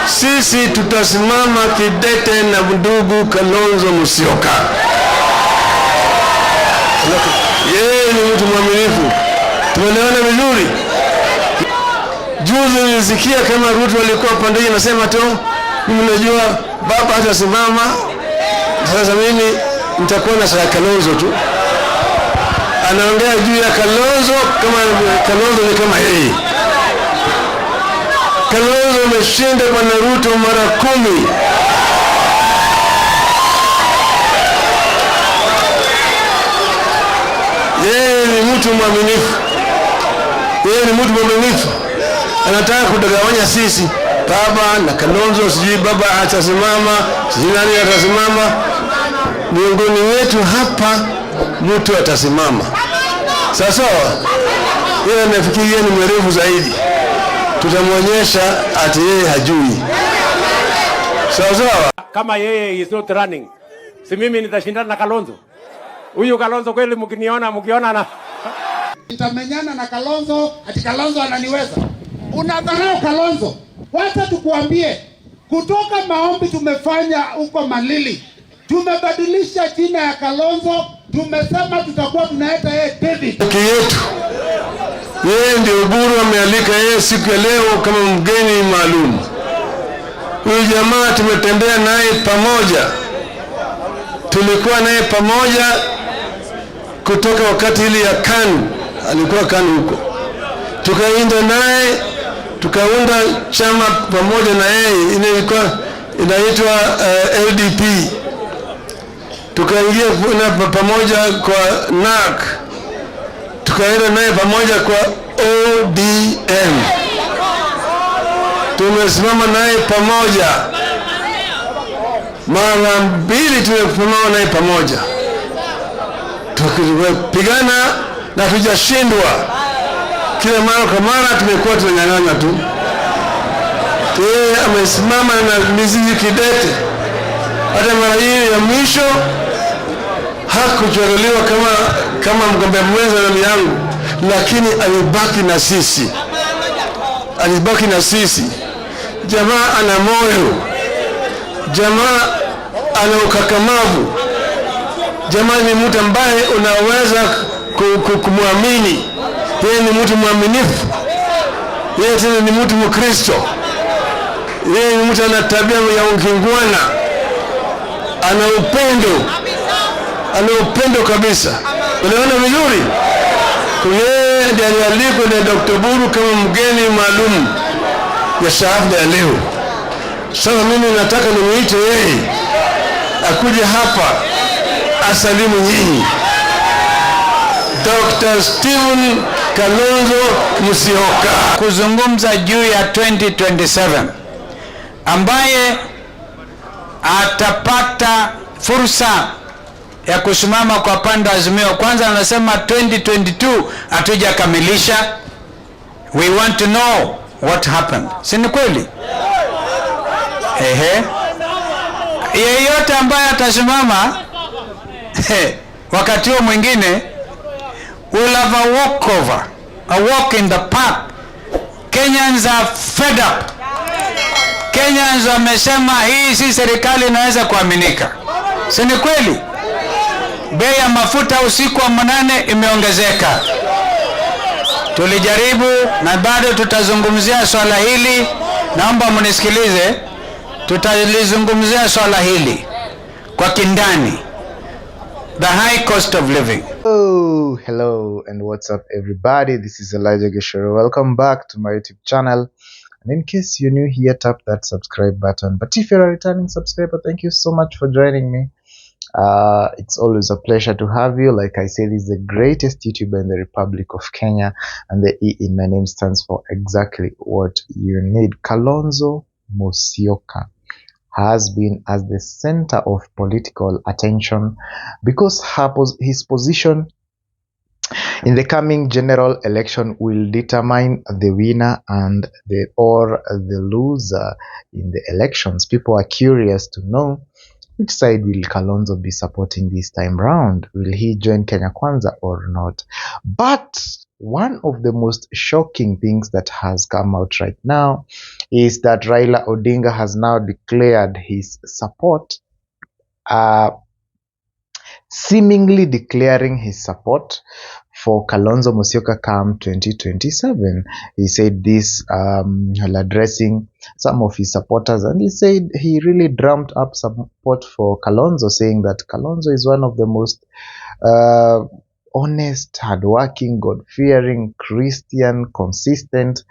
sisi tutasimama kidete na ndugu Kalonzo Musyoka. Yeye ni mtu mwaminifu. Tumeelewana vizuri. Juzi nilisikia kama Ruto alikuwa pandeni anasema tu, mimi najua baba hatasimama. Sasa mimi nitakuwa na sala Kalonzo tu. Anaongea juu ya Kalonzo kama Kalonzo ni kama yeye. Kalonzo ameshinda Bwana Ruto mara 10. Yeye ni mtu mwaminifu. Yeye ni mtu mwaminifu. Anataka kudanganya sisi. Baba na Kalonzo sijui baba atasimama, sijui nani atasimama. Miongoni wetu hapa mtu atasimama. Sasa yeye anafikiria ni mwerevu zaidi. Tutamwonyesha ati yeye hajui. Sawa. Kama yeye is not running, si mimi nitashindana na Kalonzo. Huyu Kalonzo kweli mkiona na nitamenyana na Kalonzo, ati Kalonzo ananiweza. Unadharau Kalonzo. Wacha tukuambie, kutoka maombi tumefanya huko Malili, tumebadilisha jina ya Kalonzo, tumesema tutakuwa tunaita yeye David. Yetu. Yeye ndio Buru amealika yeye siku ya leo kama mgeni maalum. Huyu jamaa tumetembea naye pamoja. Tulikuwa naye pamoja kutoka wakati ile ya KANU, alikuwa KANU huko. Tukaenda naye, tukaunda chama pamoja na yeye, inaitwa LDP. Tukaingia pamoja kwa NAK. Tukaenda naye pamoja kwa ODM. Tumesimama naye pamoja. Mara 2 tumesimama naye pamoja. Tukipigana na tujashindwa. Kila mara kwa mara tumekuwa tunanyang'anya tu. Yeye amesimama na mizizi kidete. Hata mara hii ya mwisho hakuchaguliwa kama mgombea mwenza na yangu, lakini alibaki na sisi. Alibaki na sisi. Jamaa ana moyo. Jamaa ana ukakamavu. Jamaa ni mtu ambaye unaweza kumwamini. Yeye ni mtu mwaminifu. Yeye tena ni mtu Mkristo. Yeye ni mtu ana tabia ya ukingwana. Ana upendo. Ana upendo kabisa. Unaona vizuri? Yeye ndiye alialikwa na Dr. Buru kama mgeni maalum ya hafla ya leo. Sasa mimi nataka nimuite yeye akuje hapa asalimu nyinyi. Dr. Stephen Kalonzo Musyoka kuzungumza juu ya 2027 ambaye atapata fursa ya kusimama kwa pande wa Azimio. Kwanza anasema 2022 hatujakamilisha. We want to know what happened. Si ni kweli? Yeyote ambaye atasimama wakati huo mwingine will have a walkover, a walk in the park. Kenyans are fed up. Kenyans wamesema hii si serikali inaweza kuaminika. Si ni kweli? Bei ya mafuta usiku wa manane imeongezeka. Tulijaribu na bado tutazungumzia swala hili. Naomba mnisikilize. Tutalizungumzia swala hili kwa kindani. The high cost of living. Oh, hello and what's up everybody? This is Elijah Geshoro. Welcome back to my YouTube channel. And in case you're new here, tap that subscribe button. But if you're a returning subscriber, thank you so much for joining me. It's always a pleasure to have you. Like I said, this is the greatest YouTuber in the Republic of Kenya, and the E in my name stands for exactly what you need. Kalonzo Musyoka has been as the center of political attention because his position in the coming general election will determine the winner and the loser in the elections. People are curious to know which side will Kalonzo be supporting this time round. Will he join Kenya Kwanza or not? But one of the most shocking things that has come out right now is that Raila Odinga has now declared his support, seemingly declaring his support for Kalonzo Musyoka come 2027. He said this while addressing some of his supporters, and he said he really drummed up support for Kalonzo, saying that Kalonzo is one of the most honest, hardworking, God-fearing, Christian, consistent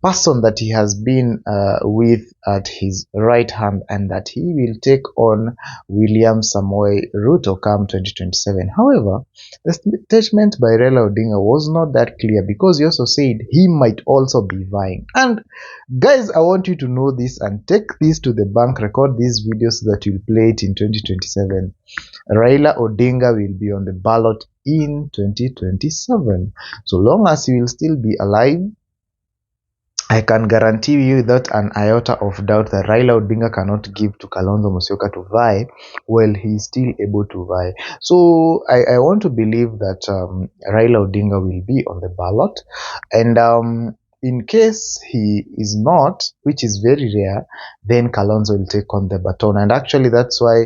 person that he has been with at his right hand, and that he will take on William Ruto come 2027. However, the statement by Raila Odinga was not that clear, because he also said he might also be vying. And guys, I want you to know this and take this to the bank, record this video so that you'll play it in 2027. Raila Odinga will be on the ballot in 2027. So long as he will still be alive, I can guarantee you without an iota of doubt that Raila Odinga cannot give to Kalonzo Musyoka to vie while he is still able to vie. So I want to believe that Raila Odinga will be on the ballot, and in case he is not, which is very rare, then Kalonzo will take on the baton. And actually that's why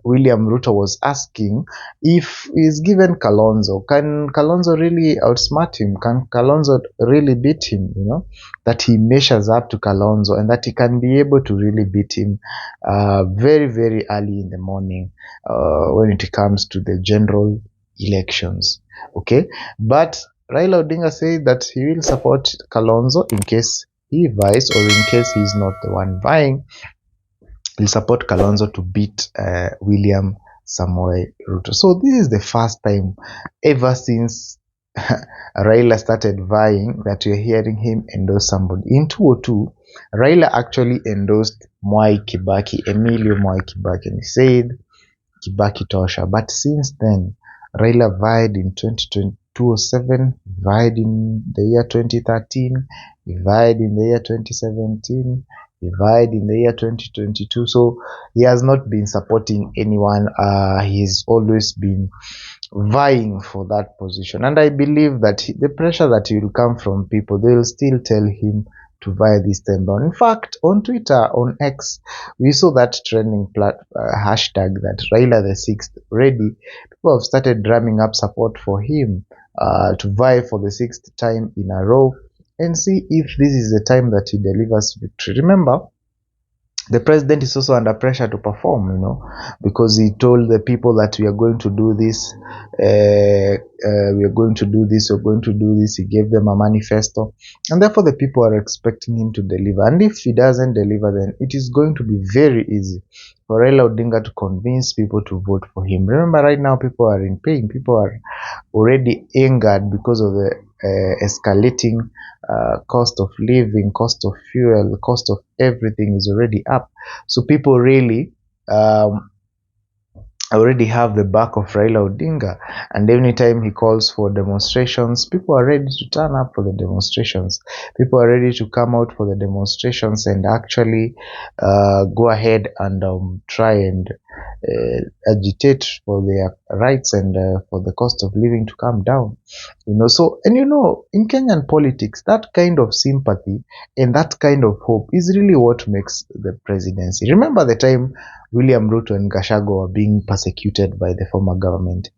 William Ruto was asking, if he's given Kalonzo, can Kalonzo really outsmart him? Can Kalonzo really beat him? You know, that he measures up to Kalonzo, and that he can be able to really beat him very, very early in the morning when it comes to the general elections. Okay, but Raila Odinga said that he will support Kalonzo in case he vies, or in case he's not the one vying. He'll support Kalonzo to beat William Ruto. So this is the first time ever since Raila started vying that you're hearing him endorse somebody. In 2002, Raila actually endorsed Emilio Mwai Kibaki, and he said Kibaki tosha. But since then, Raila vied in 2007, vied in the year 2013, he vied in the year 2017, he vied in the year 2022. So he has not been supporting anyone. He's always been vying for that position, and I believe that the pressure that will come from people, they will still tell him to vie this time round. In fact, on Twitter, on X, we saw that trending hashtag that Raila the Sixth. Already people have started drumming up support for him to vie for the 6th time in a row, and see if this is the time that he delivers victory. Remember, the president is also under pressure to perform, you know, because he told the people that we are going to do this, we are going to do this, we're going to do this. He gave them a manifesto, and therefore the people are expecting him to deliver. And if he doesn't deliver, then it is going to be very easy for Raila Odinga to convince people to vote for him. Remember, right now people are in pain. People are already angered because of the escalating cost of living, cost of fuel, cost of everything is already up. So people really already have the back of Raila Odinga, and anytime he calls for demonstrations, people are ready to turn up for the demonstrations. People are ready to come out for the demonstrations and actually go ahead and try and agitate for their rights and for the cost of living to come down, you know. So, and you know, in Kenyan politics, that kind of sympathy and that kind of hope is really what makes the presidency. Remember the time William Ruto and Gachagua were being persecuted by the former government.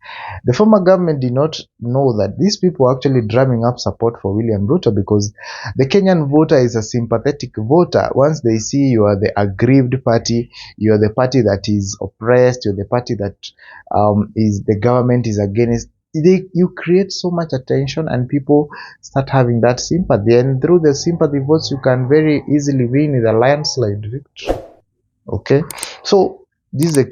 The former government did not know that these people were actually drumming up support for William Ruto, because the Kenyan voter is a sympathetic voter. Once they see you are the aggrieved party, you are the party that is oppressed, you're the party that is the government is against, you create so much attention and people start having that sympathy, and through the sympathy votes you can very easily win with a landslide victory. Okay, so this is the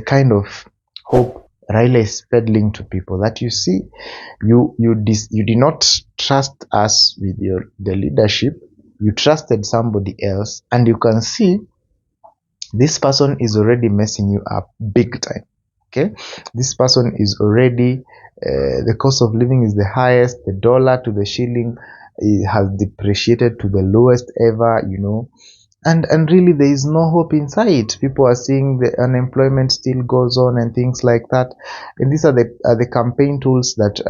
kind of hope Raila is peddling to people, that you see, you did not trust us with the leadership, you trusted somebody else, and you can see this person is already messing you up big time. Okay, this person is already the cost of living is the highest, the dollar to the shilling, it has depreciated to the lowest ever, you know. and really there is no hope in sight. People are seeing the unemployment still goes on and things like that. And these are the campaign tools that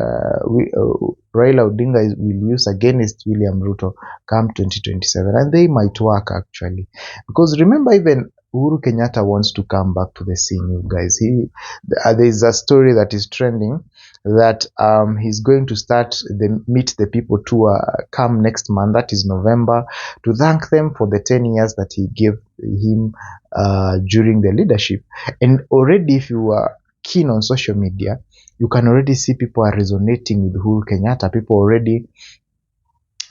Raila Odinga will use against William Ruto come 2027, and they might work actually, because remember, even Uhuru Kenyatta wants to come back to the scene, you guys. There is a story that is trending that he's going to start the Meet the People tour come next month, that is November, to thank them for the 10 years that he gave him during the leadership. And already, if you are keen on social media, you can already see people are resonating with Uhuru Kenyatta. People already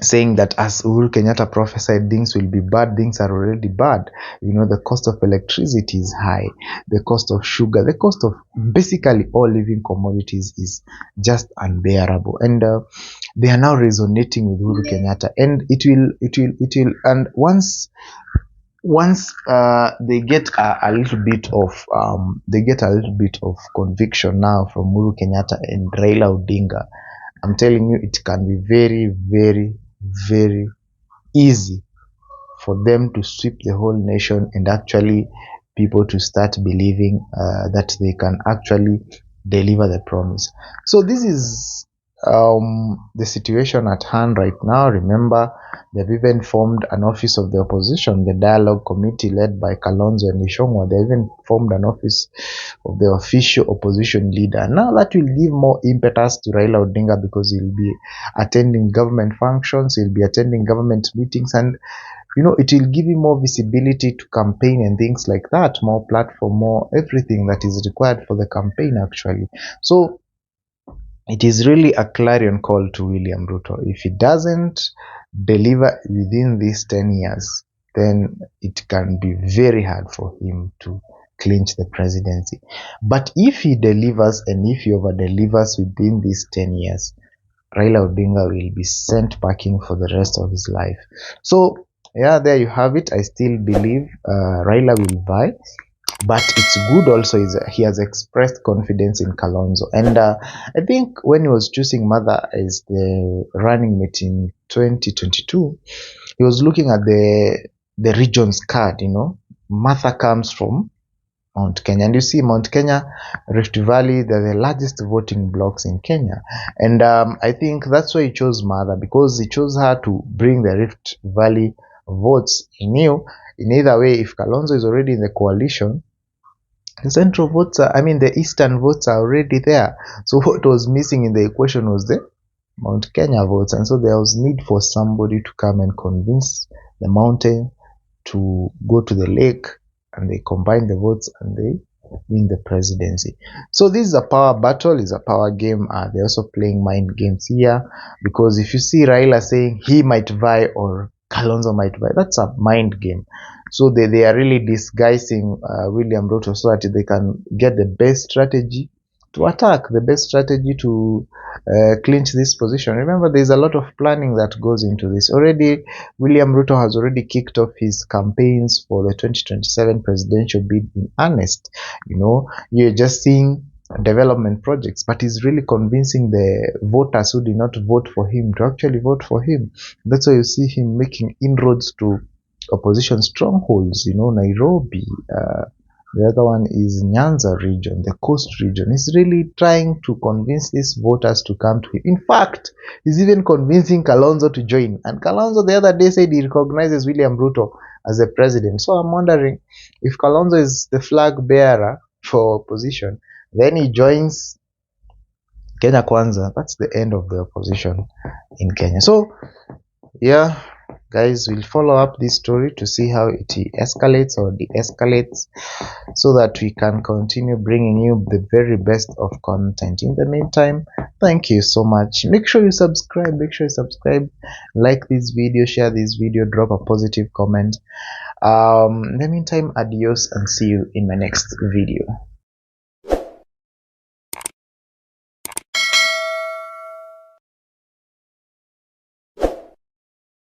saying that as Uhuru Kenyatta prophesied, things will be bad. Things are already bad. You know, the cost of electricity is high. The cost of sugar, the cost of basically all living commodities is just unbearable. And they are now resonating with Uhuru Kenyatta. And it will, and once they get a little bit of conviction now from Uhuru Kenyatta and Raila Odinga, I'm telling you, it can be very, very, very easy for them to sweep the whole nation, and actually people to start believing that they can actually deliver the promise. So this is the situation at hand right now. Remember, they've even formed an office of the opposition, the dialogue committee led by Kalonzo and Musyoka. They even formed an office of the official opposition leader. Now that will give more impetus to Raila Odinga, because he'll be attending government functions, he'll be attending government meetings, and you know, it will give him more visibility to campaign and things like that, more platform, more everything that is required for the campaign actually. So it is really a clarion call to William Ruto. If he doesn't deliver within these 10 years, then it can be very hard for him to clinch the presidency. But if he delivers, and if he over delivers within these 10 years, Raila Odinga will be sent packing for the rest of his life. So yeah, there you have it. I still believe Raila will vie. But it's good also is he has expressed confidence in Kalonzo. And I think when he was choosing Mother as the running mate in 2022, he was looking at the region's card, you know. Martha comes from Mount Kenya. And you see Mount Kenya, Rift Valley, they're the largest voting blocks in Kenya. And I think that's why he chose Mother, because he chose her to bring the Rift Valley votes. He knew in either way, if Kalonzo is already in the coalition, the central votes the eastern votes are already there. So what was missing in the equation was the Mount Kenya votes. And so there was need for somebody to come and convince the mountain to go to the lake, and they combine the votes and they win the presidency. So this is a power battle, is a power game. They're also playing mind games here, because if you see Raila saying he might vie or Kalonzo might vie, that's a mind game. So they are really disguising William Ruto so that they can get the best strategy to attack, the best strategy to clinch this position. Remember, there's a lot of planning that goes into this. Already, William Ruto has already kicked off his campaigns for the 2027 presidential bid in earnest. You know, you're just seeing development projects, but he's really convincing the voters who did not vote for him to actually vote for him. That's why you see him making inroads to opposition strongholds, you know, Nairobi, the other one is Nyanza region, the coast region. He's really trying to convince these voters to come to him. In fact, he's even convincing Kalonzo to join. And Kalonzo the other day said he recognizes William Ruto as the president. So I'm wondering if Kalonzo is the flag bearer for opposition, then he joins Kenya Kwanza. That's the end of the opposition in Kenya. So yeah, guys, we'll follow up this story to see how it escalates or de-escalates, so that we can continue bringing you the very best of content. In the meantime, thank you so much. Make sure you subscribe, like this video, share this video, drop a positive comment. In the meantime, adios, and see you in my next video.